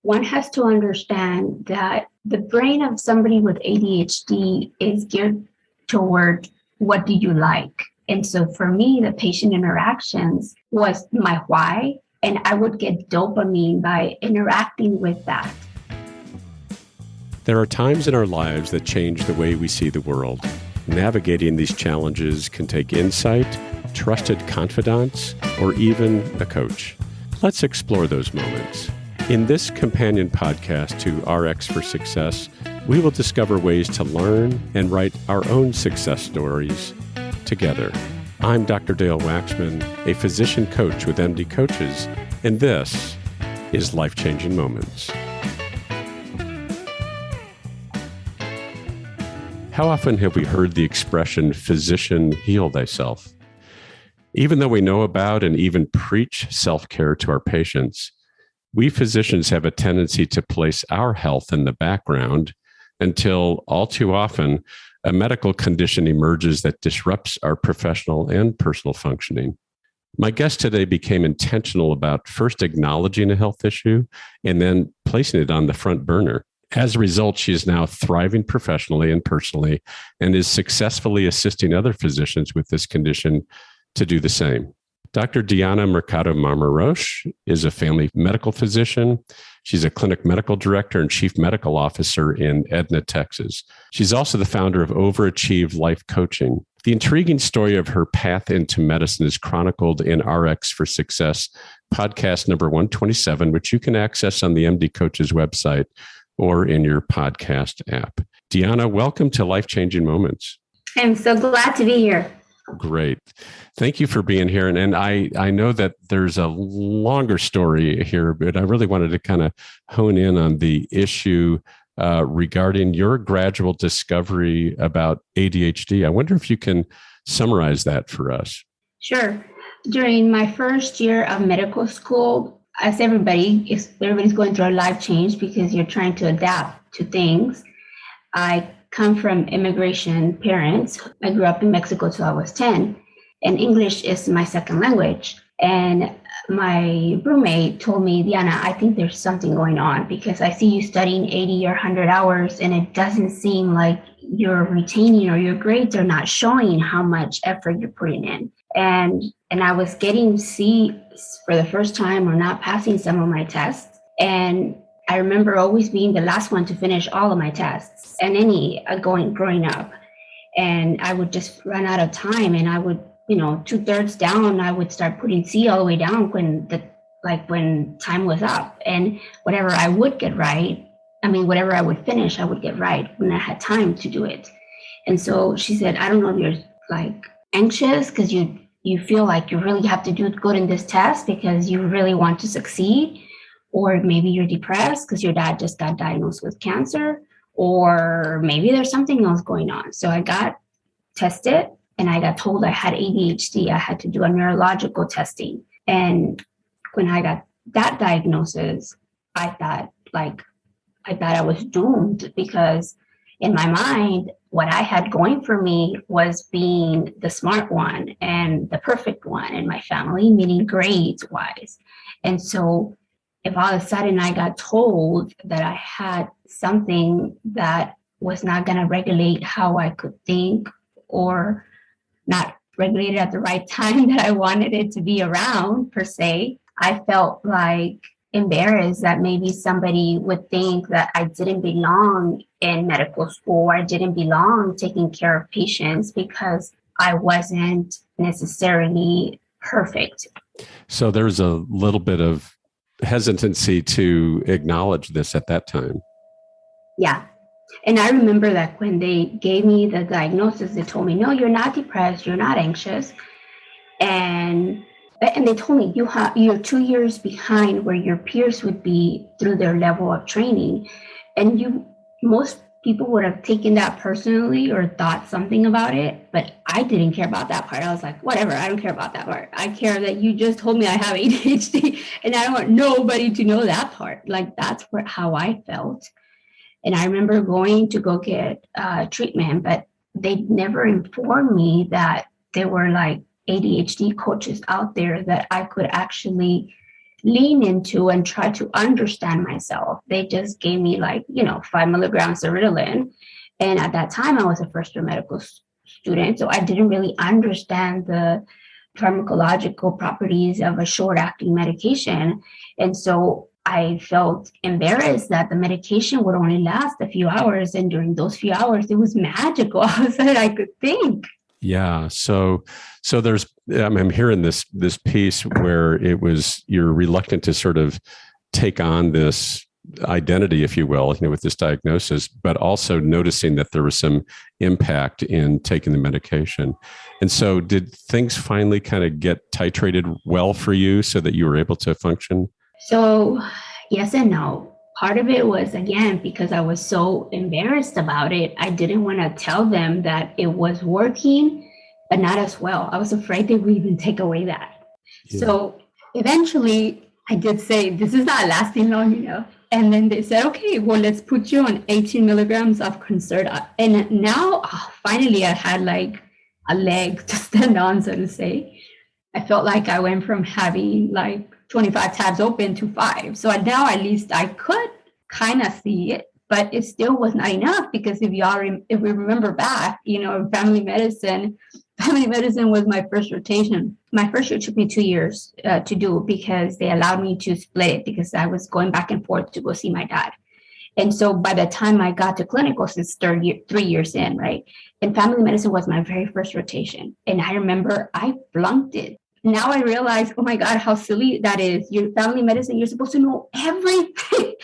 one has to understand that the brain of somebody with ADHD is geared toward what do you like? And so for me, the patient interactions was my why, and I would get dopamine by interacting with that. There are times in our lives that change the way we see the world. Navigating these challenges can take insight, trusted confidants, or even a coach. Let's explore those moments. In this companion podcast to RX for Success, we will discover ways to learn and write our own success stories together. I'm Dr. Dale Waxman, a physician coach with MD Coaches, and this is Life-Changing Moments. How often have we heard the expression, physician, heal thyself? Even though we know about and even preach self-care to our patients, we physicians have a tendency to place our health in the background until all too often a medical condition emerges that disrupts our professional and personal functioning. My guest today became intentional about first acknowledging a health issue and then placing it on the front burner. As a result, she is now thriving professionally and personally and is successfully assisting other physicians with this condition to do the same. Dr. Deanna Mercado-Marmarosh is a family medical physician. She's a clinic medical director and chief medical officer in Edna, Texas. She's also the founder of Overachieve Life Coaching. The intriguing story of her path into medicine is chronicled in RX for Success, podcast number 127, which you can access on the MD Coaches website or in your podcast app. Deanna, welcome to Life-Changing Moments. I'm so glad to be here. Great. Thank you for being here. And I know that there's a longer story here, but I really wanted to kind of hone in on the issue regarding your gradual discovery about ADHD. I wonder if you can summarize that for us. Sure. During my first year of medical school, as everybody's going through a life change because you're trying to adapt to things. I come from immigration parents. I grew up in Mexico till I was 10, and English is my second language. And my roommate told me, Diana, I think there's something going on because I see you studying 80 or 100 hours, and it doesn't seem like you're retaining or your grades are not showing how much effort you're putting in. And I was getting C's for the first time or not passing some of my tests. And I remember always being the last one to finish all of my tests and growing up. And I would just run out of time, and I would, 2/3 down, I would start putting C all the way down when time was up. And whatever I would whatever I would finish, I would get right when I had time to do it. And so she said, I don't know if you're anxious because you feel like you really have to do good in this test because you really want to succeed. Or maybe you're depressed because your dad just got diagnosed with cancer, or maybe there's something else going on. So I got tested and I got told I had ADHD. I had to do a neurological testing. And when I got that diagnosis, I thought I was doomed because in my mind, what I had going for me was being the smart one and the perfect one in my family, meaning grades wise. And so if all of a sudden I got told that I had something that was not going to regulate how I could think or not regulate it at the right time that I wanted it to be around per se, I felt embarrassed that maybe somebody would think that I didn't belong in medical school or I didn't belong taking care of patients because I wasn't necessarily perfect. So there's a little bit of hesitancy to acknowledge this at that time. Yeah. And I remember that when they gave me the diagnosis, they told me, no, you're not depressed, you're not anxious. And they told me you're 2 years behind where your peers would be through their level of training. And most people would have taken that personally or thought something about it, but I didn't care about that part. I was like, whatever, I don't care about that part. I care that you just told me I have ADHD and I don't want nobody to know that part. That's how I felt. And I remember going to go get treatment, but they never informed me that there were ADHD coaches out there that I could actually lean into and try to understand myself. They just gave me 5 milligrams of Ritalin. And at that time, I was a first year medical student. So I didn't really understand the pharmacological properties of a short acting medication. And so I felt embarrassed that the medication would only last a few hours. And during those few hours, it was magical. All of a sudden, I could think. Yeah. So there's, I'm hearing this piece where it was, you're reluctant to sort of take on this identity, if you will, with this diagnosis, but also noticing that there was some impact in taking the medication. And so did things finally kind of get titrated well for you so that you were able to function? So yes and no. Part of it was, again, because I was so embarrassed about it. I didn't want to tell them that it was working, but not as well. I was afraid they would even take away that. Yeah. So eventually I did say, this is not lasting long. And then they said, okay, well, let's put you on 18 milligrams of Concerta. And now, finally, I had a leg to stand on, so to say. I felt like I went from having 25 tabs open to 5. So now at least I could kind of see it, but it still was not enough because if we remember back, in family medicine was my first rotation. My first year took me 2 years to do because they allowed me to split it because I was going back and forth to go see my dad. And so by the time I got to clinicals, it's 3 years in, right? And family medicine was my very first rotation. And I remember I flunked it. Now I realize, oh my God, how silly that is. Your family medicine, you're supposed to know everything.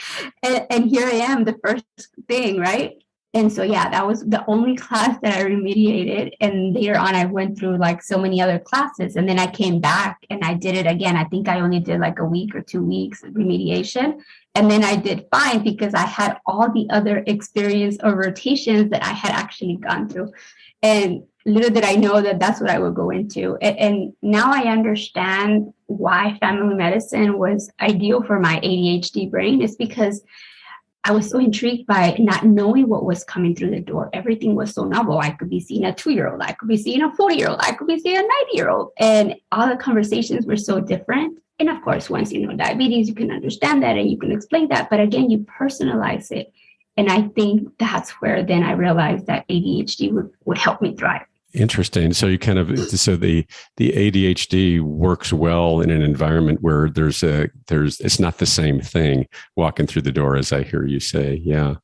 and here I am, the first thing, right? And so, yeah, that was the only class that I remediated. And later on, I went through so many other classes. And then I came back and I did it again. I think I only did a week or 2 weeks of remediation. And then I did fine because I had all the other experience or rotations that I had actually gone through. And little did I know that that's what I would go into. And now I understand why family medicine was ideal for my ADHD brain. It's because I was so intrigued by not knowing what was coming through the door. Everything was so novel. I could be seeing a 2-year-old. I could be seeing a 40-year-old. I could be seeing a 90-year-old. And all the conversations were so different. And of course, once you know diabetes, you can understand that and you can explain that. But again, you personalize it. And I think that's where then I realized that ADHD would help me thrive. Interesting. So you so the ADHD works well in an environment where it's not the same thing walking through the door, as I hear you say. Yeah.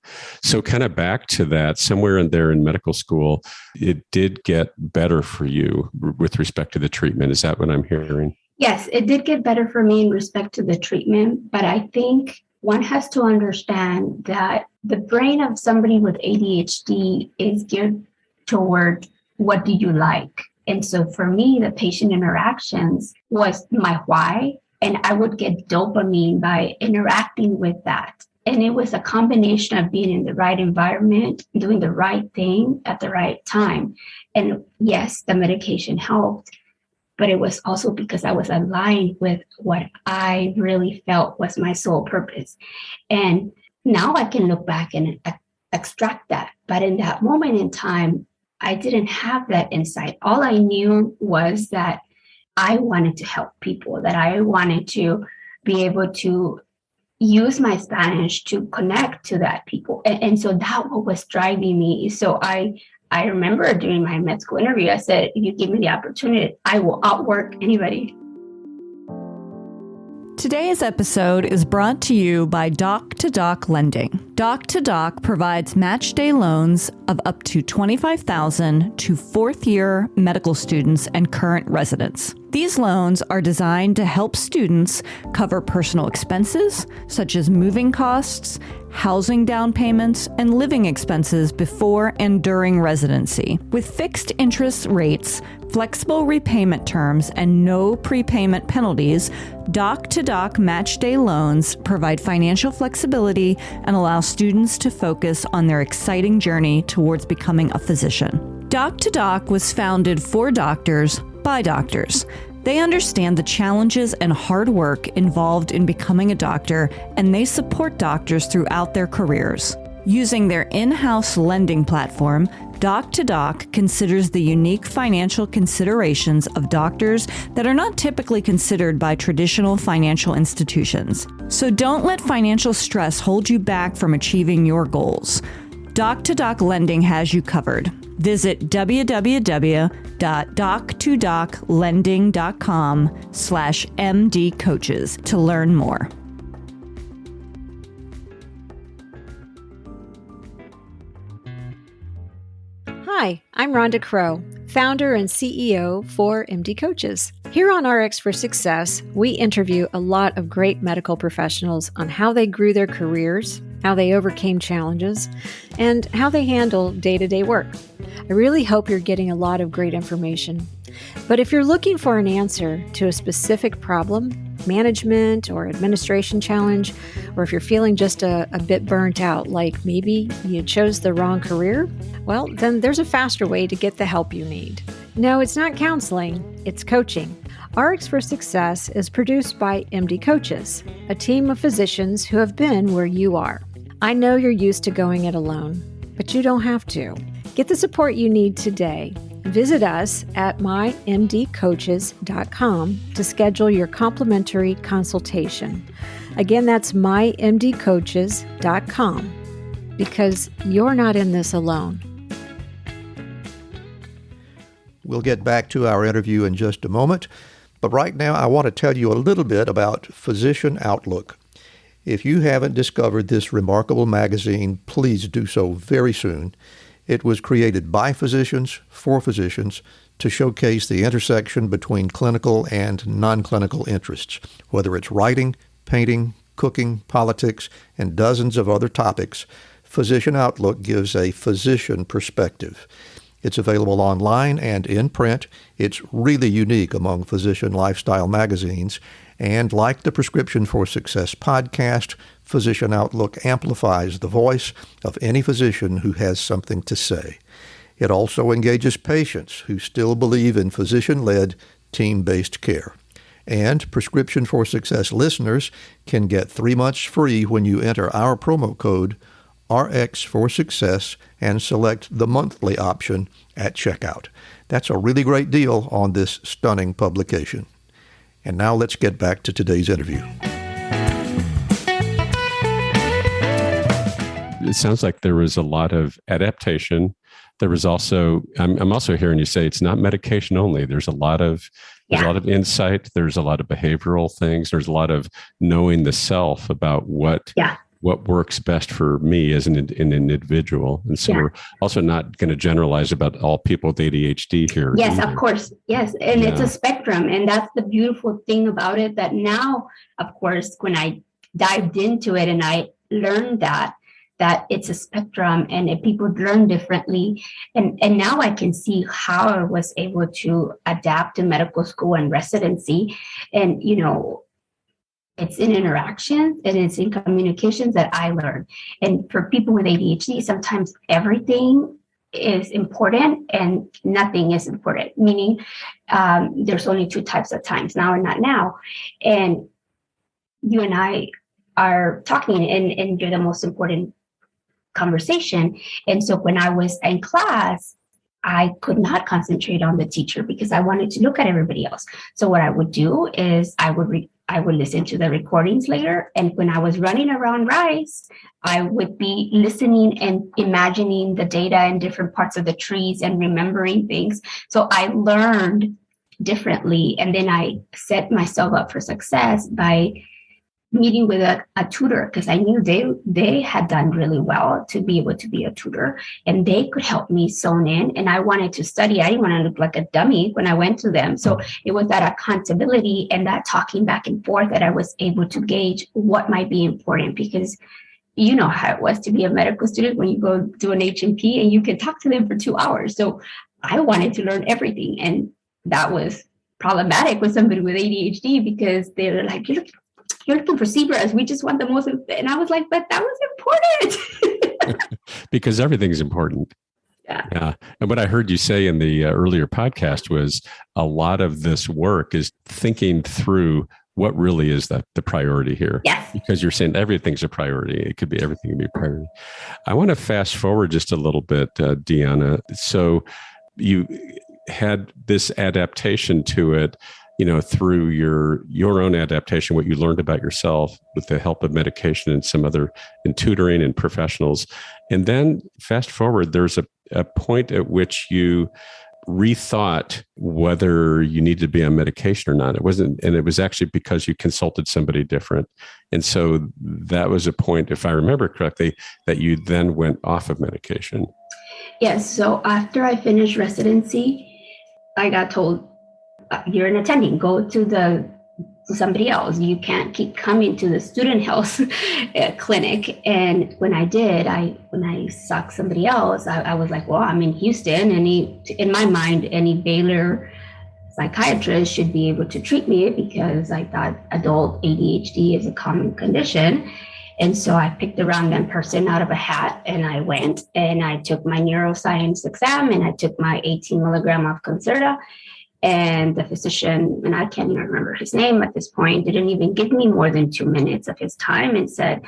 So kind of back to that, somewhere in there in medical school, it did get better for you with respect to the treatment. Is that what I'm hearing? Yes, it did get better for me in respect to the treatment, but I think one has to understand that the brain of somebody with ADHD is geared toward what do you like? And so for me, the patient interactions was my why, and I would get dopamine by interacting with that. And it was a combination of being in the right environment, doing the right thing at the right time. And yes, the medication helped, but it was also because I was aligned with what I really felt was my sole purpose. And now I can look back and extract that. But in that moment in time, I didn't have that insight. All I knew was that I wanted to help people, that I wanted to be able to use my Spanish to connect to that people. And so that was driving me. So I remember during my med school interview, I said, if you give me the opportunity, I will outwork anybody. Today's episode is brought to you by Doc-to-Doc Lending. Doc-to-Doc provides match day loans of up to $25,000 to fourth-year medical students and current residents. These loans are designed to help students cover personal expenses, such as moving costs, housing down payments, and living expenses before and during residency. With fixed interest rates, flexible repayment terms, and no prepayment penalties, Doc-to-Doc Match Day loans provide financial flexibility and allow students to focus on their exciting journey towards becoming a physician. Doc-to-Doc was founded for doctors by doctors. They understand the challenges and hard work involved in becoming a doctor, and they support doctors throughout their careers. Using their in-house lending platform, Doc to Doc considers the unique financial considerations of doctors that are not typically considered by traditional financial institutions. So don't let financial stress hold you back from achieving your goals. Doc to Doc Lending has you covered. Visit www.doc2doclending.com/MDcoaches to learn more. Hi, I'm Rhonda Crow, founder and CEO for MD Coaches. Here on RX for Success, we interview a lot of great medical professionals on how they grew their careers, how they overcame challenges, and how they handle day-to-day work. I really hope you're getting a lot of great information. But if you're looking for an answer to a specific problem, management or administration challenge, or if you're feeling just a bit burnt out, like maybe you chose the wrong career, well, then there's a faster way to get the help you need. No, it's not counseling, it's coaching. RX for Success is produced by MD Coaches, a team of physicians who have been where you are. I know you're used to going it alone, but you don't have to. Get the support you need today. Visit us at mymdcoaches.com to schedule your complimentary consultation. Again, that's mymdcoaches.com, because you're not in this alone. We'll get back to our interview in just a moment, but right now I want to tell you a little bit about Physician Outlook. If you haven't discovered this remarkable magazine, please do so very soon. It was created by physicians, for physicians, to showcase the intersection between clinical and non-clinical interests, whether it's writing, painting, cooking, politics, and dozens of other topics. Physician Outlook gives a physician perspective. It's available online and in print. It's really unique among physician lifestyle magazines. And like the Prescription for Success podcast, Physician Outlook amplifies the voice of any physician who has something to say. It also engages patients who still believe in physician-led, team-based care. And Prescription for Success listeners can get 3 months free when you enter our promo code RX for Success and select the monthly option at checkout. That's a really great deal on this stunning publication. And now let's get back to today's interview. It sounds like there was a lot of adaptation. There was also, I'm also hearing you say it's not medication only. There's a lot of insight. There's a lot of behavioral things. There's a lot of knowing the self about what works best for me as an individual. And so we're also not going to generalize about all people with ADHD here. Yes, either. of course. Yes. And it's a spectrum. And that's the beautiful thing about it, that now, of course, when I dived into it and I learned that it's a spectrum and people learn differently. And now I can see how I was able to adapt to medical school and residency. And, it's in interactions and it's in communications that I learned. And for people with ADHD, sometimes everything is important and nothing is important, meaning there's only 2 types of times, now or not now. And you and I are talking and you're the most important conversation. And so when I was in class, I could not concentrate on the teacher because I wanted to look at everybody else. So what I would do is I would listen to the recordings later. And when I was running around RISE, I would be listening and imagining the data in different parts of the trees and remembering things. So I learned differently. And then I set myself up for success by meeting with a tutor, because I knew they had done really well to be able to be a tutor and they could help me zone in. And I wanted to study. I didn't want to look like a dummy when I went to them. So it was that accountability and that talking back and forth that I was able to gauge what might be important, because you know how it was to be a medical student when you go do an H&P and you can talk to them for 2 hours. So I wanted to learn everything. And that was problematic with somebody with ADHD because they're like, you're looking for zebras. We just want the most. And I was like, but that was important. Because everything's important. Yeah. And what I heard you say in the earlier podcast was a lot of this work is thinking through what really is the priority here? Yes. Because you're saying everything's a priority. It could be everything can be a priority. I want to fast forward just a little bit, Deanna. So you had this adaptation to it, through your own adaptation, what you learned about yourself with the help of medication and some other in tutoring and professionals. And then fast forward, there's a point at which you rethought whether you needed to be on medication or not. It was actually because you consulted somebody different. And so that was a point, if I remember correctly, that you then went off of medication. Yes. So after I finished residency, I got told, you're an attending, go to somebody else. You can't keep coming to the student health clinic. And when I did, when I saw somebody else, I was like, well, I'm in Houston, and in my mind, any Baylor psychiatrist should be able to treat me, because I thought adult ADHD is a common condition. And so I picked a random person out of a hat, and I went and I took my neuroscience exam, and I took my 18 milligram of Concerta. And the physician, and I can't even remember his name at this point, didn't even give me more than 2 minutes of his time and said,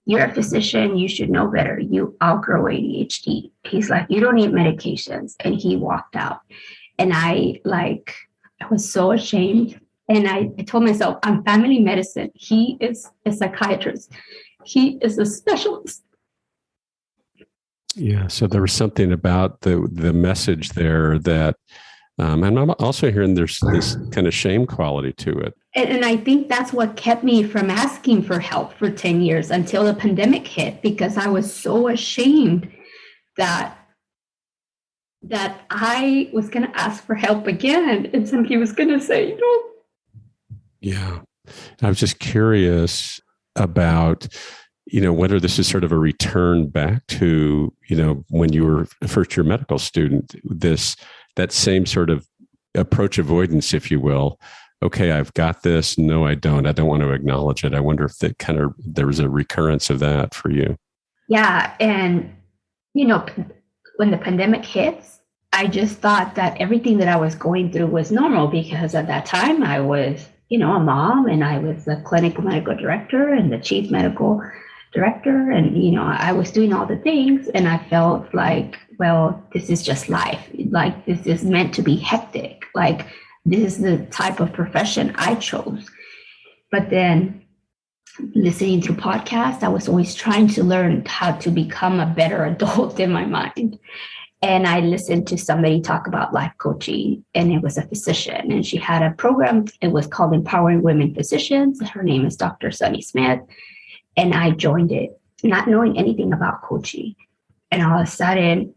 you're a physician, you should know better. You outgrow ADHD. He's like, you don't need medications. And he walked out. And I was so ashamed. And I told myself, I'm family medicine. He is a psychiatrist. He is a specialist. Yeah. So there was something about the message there that, and I'm also hearing there's this kind of shame quality to it. And I think that's what kept me from asking for help for 10 years until the pandemic hit, because I was so ashamed that I was going to ask for help again, and somebody was going to say, no. Yeah. I was just curious about, whether this is sort of a return back to, when you were a first-year medical student, that same sort of approach avoidance, if you will. Okay, I've got this. No, I don't. I don't want to acknowledge it. I wonder if there was a recurrence of that for you. Yeah. And, when the pandemic hits, I just thought that everything that I was going through was normal, because at that time I was, a mom, and I was the clinical medical director and the chief medical director. And, I was doing all the things, and I felt like, well, this is just life. Like, this is meant to be hectic. Like, this is the type of profession I chose. But then listening through podcasts, I was always trying to learn how to become a better adult in my mind. And I listened to somebody talk about life coaching, and it was a physician, and she had a program. It was called Empowering Women Physicians. Her name is Dr. Sunny Smith. And I joined it, not knowing anything about coaching. And all of a sudden,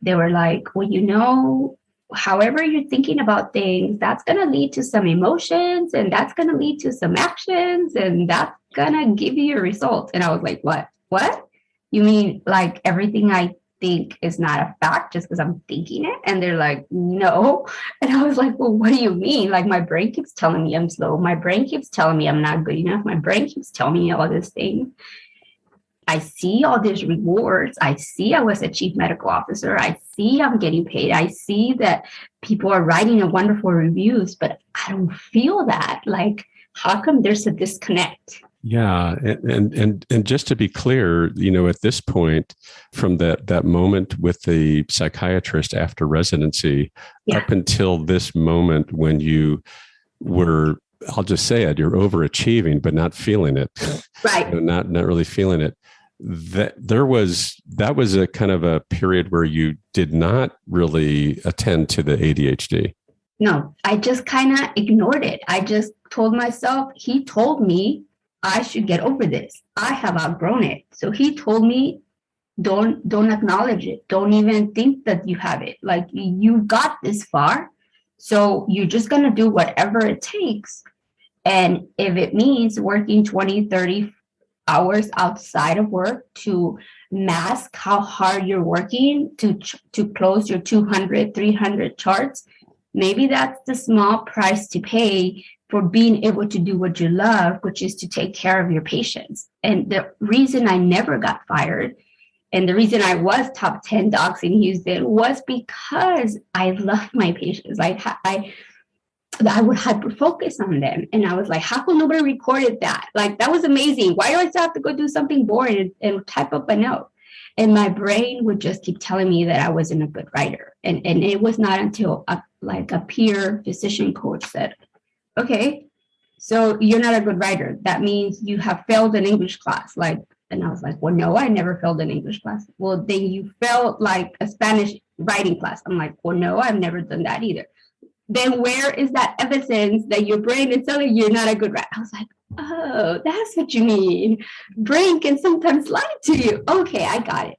they were like, well, however you're thinking about things, that's going to lead to some emotions, and that's going to lead to some actions, and that's going to give you a result. And I was like, what? You mean like everything I think is not a fact just because I'm thinking it? And they're like, no. And I was like, well, what do you mean? Like, my brain keeps telling me I'm slow. My brain keeps telling me I'm not good enough. My brain keeps telling me all these things. I see all these rewards. I see I was a chief medical officer. I see I'm getting paid. I see that people are writing a wonderful reviews, but I don't feel that. Like, how come there's a disconnect? Yeah. And just to be clear, at this point, from that moment with the psychiatrist after residency, up until this moment when you were, I'll just say it, you're overachieving, but not feeling it. Right. Not really feeling it. That was a kind of a period where you did not really attend to the ADHD. No, I just kind of ignored it. I just told myself, he told me I should get over this. I have outgrown it. So he told me, don't acknowledge it. Don't even think that you have it. Like, you got this far. So you're just going to do whatever it takes. And if it means working 20, 30 hours outside of work to mask how hard you're working to close your 200, 300 charts, maybe that's the small price to pay for being able to do what you love, which is to take care of your patients. And the reason I never got fired, and the reason I was top 10 docs in Houston, was because I loved my patients. I would hyper focus on them. And I was like, how come nobody recorded that? Like, that was amazing. Why do I still have to go do something boring and type up a note? And my brain would just keep telling me that I wasn't a good writer. And it was not until a peer physician coach said, okay, so you're not a good writer. That means you have failed an English class. And I was like, well, no, I never failed an English class. Well, then you failed like a Spanish writing class. I'm like, well, no, I've never done that either. Then where is that evidence that your brain is telling you you're not a good writer? I was like, oh, that's what you mean. Brain can sometimes lie to you. Okay, I got it.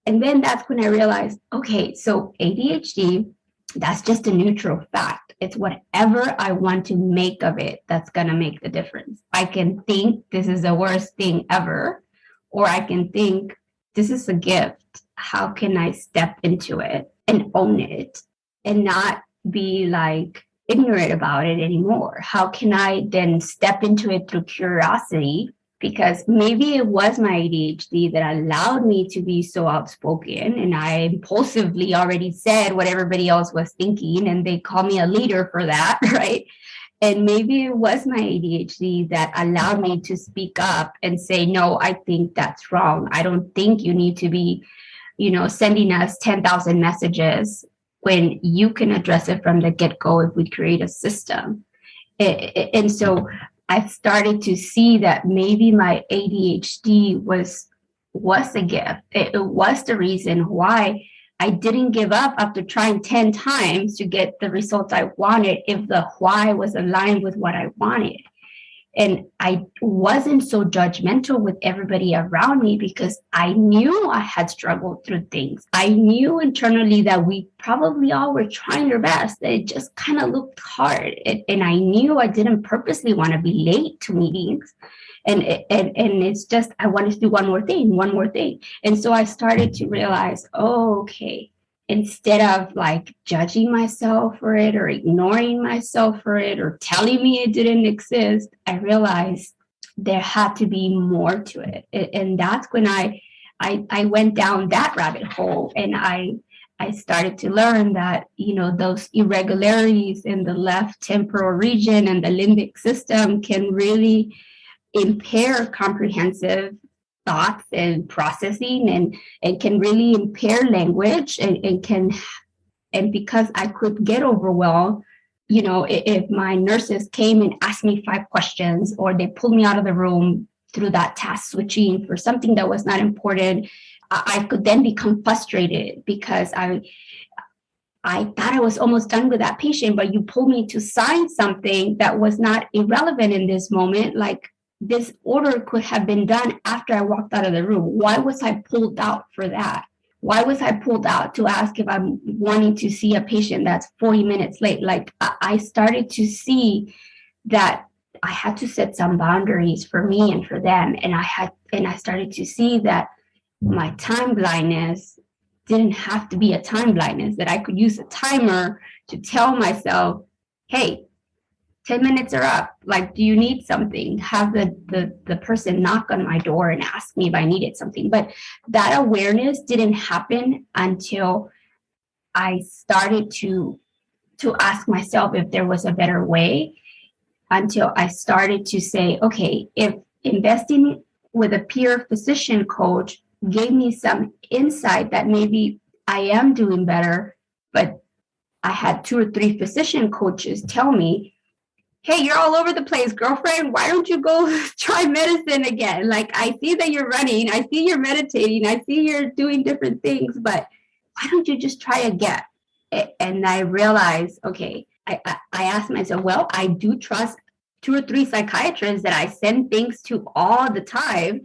And then that's when I realized, okay, so ADHD, that's just a neutral fact. It's whatever I want to make of it that's going to make the difference. I can think this is the worst thing ever, or I can think this is a gift. How can I step into it and own it and not be like ignorant about it anymore? How can I then step into it through curiosity? Because maybe it was my ADHD that allowed me to be so outspoken, and I impulsively already said what everybody else was thinking, and they call me a leader for that, right? And maybe it was my ADHD that allowed me to speak up and say, no, I think that's wrong. I don't think you need to be, sending us 10,000 messages when you can address it from the get-go if we create a system. And so I started to see that maybe my ADHD was a gift. It was the reason why I didn't give up after trying 10 times to get the results I wanted if the why was aligned with what I wanted. And I wasn't so judgmental with everybody around me because I knew I had struggled through things. I knew internally that we probably all were trying our best. It just kind of looked hard. And I knew I didn't purposely want to be late to meetings. And it's just, I wanted to do one more thing. And so I started to realize, oh, okay, instead of like judging myself for it or ignoring myself for it or telling me it didn't exist, I realized there had to be more to it. And that's when I went down that rabbit hole, and I started to learn that, those irregularities in the left temporal region and the limbic system can really impair comprehensive thoughts and processing, and can really impair language, and because I could get overwhelmed, if my nurses came and asked me 5 questions, or they pulled me out of the room through that task switching for something that was not important, I could then become frustrated because I thought I was almost done with that patient, but you pulled me to sign something that was not irrelevant in this moment. Like, this order could have been done after I walked out of the room. Why was I pulled out for that? Why was I pulled out to ask if I'm wanting to see a patient that's 40 minutes late? Like, I started to see that I had to set some boundaries for me and for them. And I started to see that my time blindness didn't have to be a time blindness, that I could use a timer to tell myself, hey, 10 minutes are up. Like, do you need something? Have the person knock on my door and ask me if I needed something. But that awareness didn't happen until I started to ask myself if there was a better way, until I started to say, okay, if investing with a peer physician coach gave me some insight that maybe I am doing better, but I had 2 or 3 physician coaches tell me, hey, you're all over the place, girlfriend. Why don't you go try medicine again? Like, I see that you're running. I see you're meditating. I see you're doing different things, but why don't you just try again? And I realized, okay, I asked myself, well, I do trust 2 or 3 psychiatrists that I send things to all the time.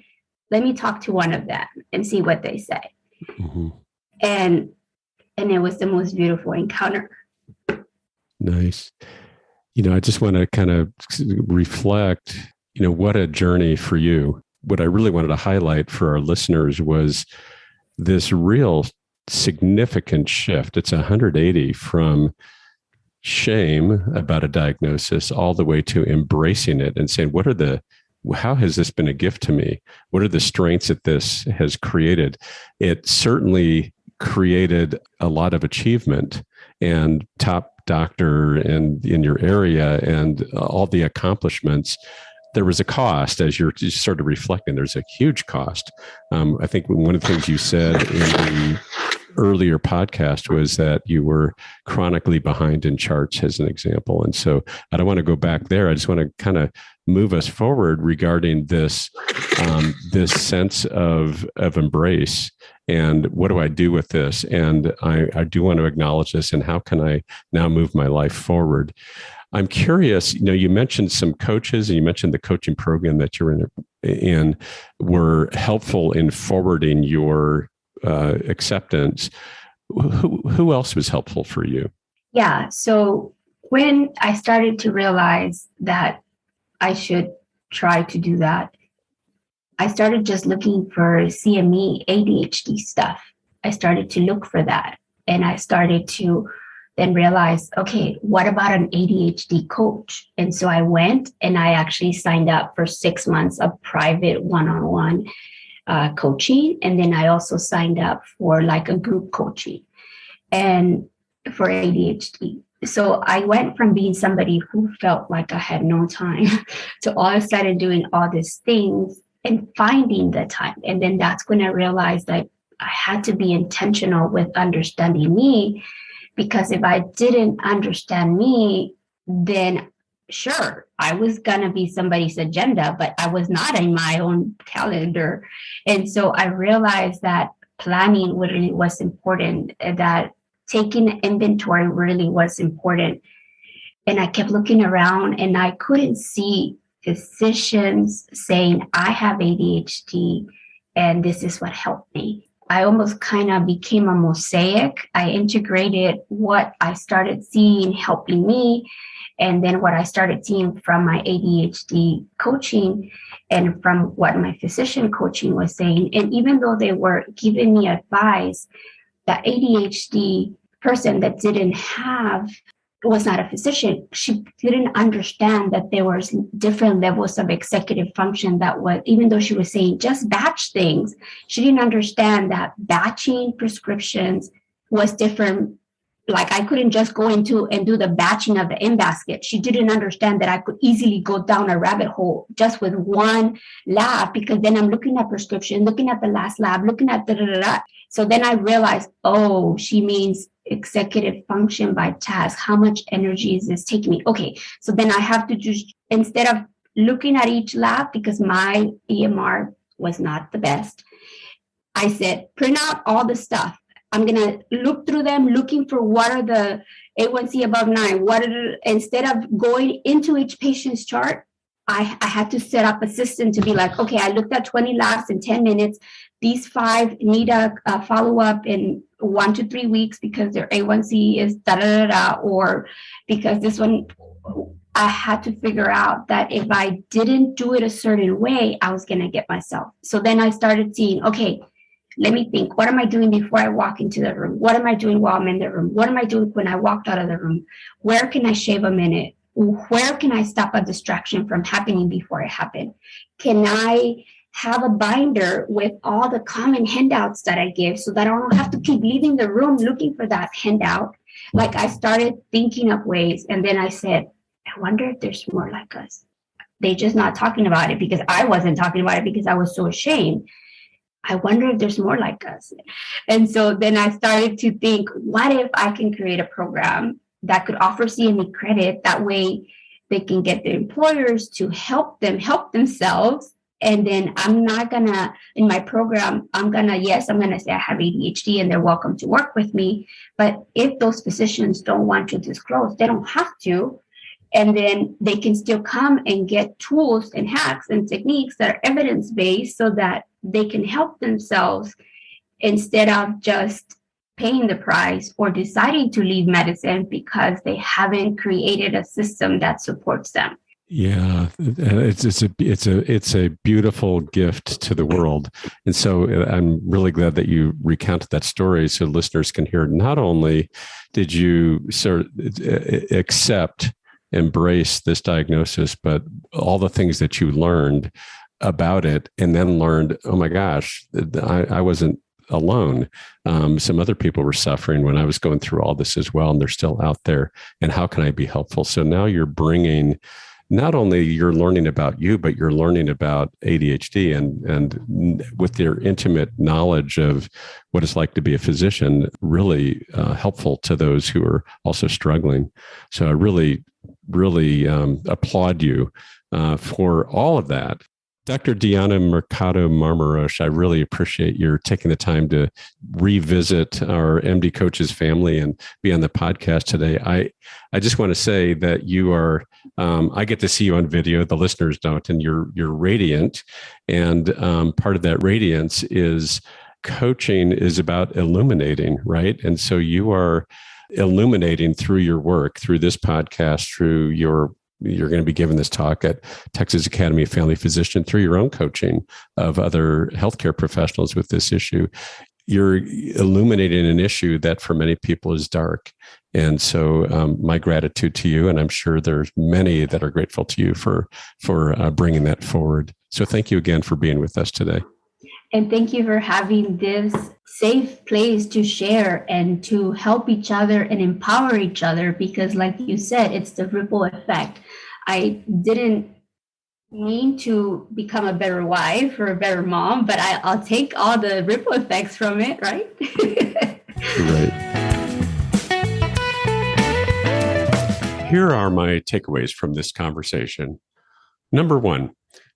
Let me talk to one of them and see what they say. Mm-hmm. And it was the most beautiful encounter. Nice. I just want to kind of reflect, what a journey for you. What I really wanted to highlight for our listeners was this real significant shift. It's 180 from shame about a diagnosis all the way to embracing it and saying, how has this been a gift to me? What are the strengths that this has created? It certainly created a lot of achievement and top doctor and in your area and all the accomplishments, there was a cost. As you're sort of reflecting, there's a huge cost. I think one of the things you said in the earlier podcast was that you were chronically behind in charts, as an example. And so I don't want to go back there. I just want to kind of move us forward regarding this sense of embrace. And what do I do with this? And I do want to acknowledge this. And how can I now move my life forward? I'm curious, you mentioned some coaches, and you mentioned the coaching program that you're in were helpful in forwarding your acceptance. Who else was helpful for you? Yeah. So when I started to realize that I should try to do that, I started just looking for CME, ADHD stuff. I started to look for that. And I started to then realize, okay, what about an ADHD coach? And so I went and I actually signed up for 6 months of private one-on-one coaching. And then I also signed up for like a group coaching and for ADHD. So I went from being somebody who felt like I had no time to all of a sudden doing all these things and finding the time. And then that's when I realized that I had to be intentional with understanding me, because if I didn't understand me, then sure, I was going to be somebody's agenda, but I was not in my own calendar. And so I realized that planning really was important, that taking inventory really was important. And I kept looking around and I couldn't see physicians saying, I have ADHD and this is what helped me. I almost kind of became a mosaic. I integrated what I started seeing helping me, and then what I started seeing from my ADHD coaching and from what my physician coaching was saying. And even though they were giving me advice, the ADHD person that was not a physician, she didn't understand that there was different levels of executive function that was, even though she was saying just batch things, she didn't understand that batching prescriptions was different. Like I couldn't just go into and do the batching of the in-basket. She didn't understand that I could easily go down a rabbit hole just with one lab, because then I'm looking at prescription, looking at the last lab, looking at da-da-da-da. So then I realized, oh, she means executive function by task. How much energy is this taking me? Okay, so then I have to just, instead of looking at each lab, because my EMR was not the best, I said, print out all the stuff. I'm going to look through them, looking for what are the A1C above 9. Instead of going into each patient's chart, I had to set up a system to be like, okay, I looked at 20 labs in 10 minutes. These 5 need a follow-up in 1 to 3 weeks because their A1C is da-da-da-da, or because this one, I had to figure out that if I didn't do it a certain way, I was going to get myself. So then I started seeing, okay, let me think, what am I doing before I walk into the room? What am I doing while I'm in the room? What am I doing when I walked out of the room? Where can I shave a minute? Where can I stop a distraction from happening before it happened? Can I have a binder with all the common handouts that I give so that I don't have to keep leaving the room looking for that handout? Like I started thinking of ways, and then I said, I wonder if there's more like us. They're just not talking about it because I wasn't talking about it because I was so ashamed. I wonder if there's more like us. And so then I started to think, what if I can create a program that could offer CME credit? That way they can get their employers to help themselves. And then I'm not gonna, in my program, I'm gonna say I have ADHD and they're welcome to work with me. But if those physicians don't want to disclose, they don't have to. And then they can still come and get tools and hacks and techniques that are evidence-based so that they can help themselves instead of just paying the price or deciding to leave medicine because they haven't created a system that supports them. Yeah, it's a beautiful gift to the world. And so I'm really glad that you recounted that story so listeners can hear, not only did you sort of embrace this diagnosis, but all the things that you learned about it, and then learned, oh my gosh, I wasn't alone. Some other people were suffering when I was going through all this as well, and they're still out there. And how can I be helpful? So now you're bringing, not only you're learning about you, but you're learning about ADHD and with your intimate knowledge of what it's like to be a physician, really helpful to those who are also struggling. So I really applaud you for all of that. Dr. Deanna Mercado-Marmarosh, I really appreciate your taking the time to revisit our MD Coaches family and be on the podcast today. I just want to say that you are, I get to see you on video, the listeners don't, and you're radiant. And part of that radiance is coaching is about illuminating, right? And so you are illuminating through your work, through this podcast, through you're going to be giving this talk at Texas Academy of Family Physicians, through your own coaching of other healthcare professionals with this issue. You're illuminating an issue that for many people is dark. And so my gratitude to you, and I'm sure there's many that are grateful to you for bringing that forward. So thank you again for being with us today. And thank you for having this safe place to share and to help each other and empower each other, because like you said, it's the ripple effect. I didn't mean to become a better wife or a better mom, but I'll take all the ripple effects from it, right? Right. Here are my takeaways from this conversation. Number one,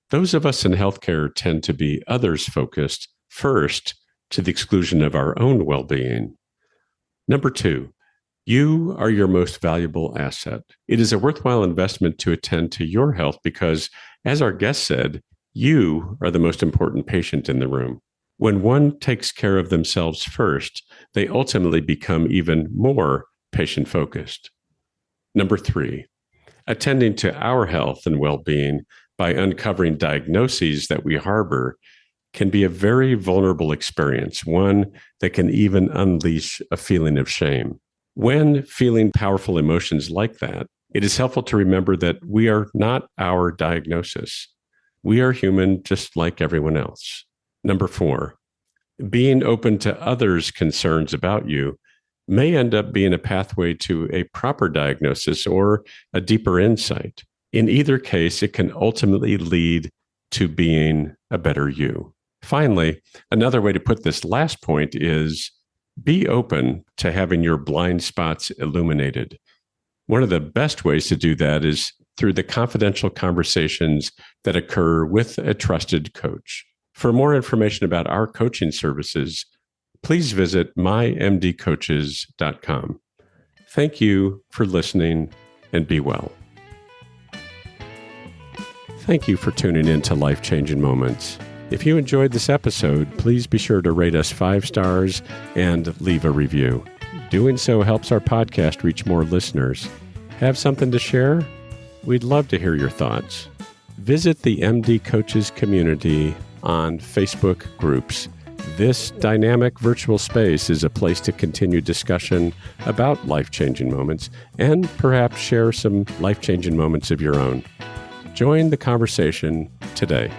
those of us in healthcare tend to be others-focused first, to the exclusion of our own well-being. Number two, you are your most valuable asset. It is a worthwhile investment to attend to your health because, as our guest said, you are the most important patient in the room. When one takes care of themselves first, they ultimately become even more patient-focused. Number three, attending to our health and well-being by uncovering diagnoses that we harbor can be a very vulnerable experience, one that can even unleash a feeling of shame. When feeling powerful emotions like that, it is helpful to remember that we are not our diagnosis. We are human just like everyone else. Number four, being open to others' concerns about you may end up being a pathway to a proper diagnosis or a deeper insight. In either case, it can ultimately lead to being a better you. Finally, another way to put this last point is be open to having your blind spots illuminated. One of the best ways to do that is through the confidential conversations that occur with a trusted coach. For more information about our coaching services, please visit mymdcoaches.com. Thank you for listening, and be well. Thank you for tuning in to Life-Changing Moments. If you enjoyed this episode, please be sure to rate us 5 stars and leave a review. Doing so helps our podcast reach more listeners. Have something to share? We'd love to hear your thoughts. Visit the MD Coaches community on Facebook groups. This dynamic virtual space is a place to continue discussion about life-changing moments and perhaps share some life-changing moments of your own. Join the conversation today.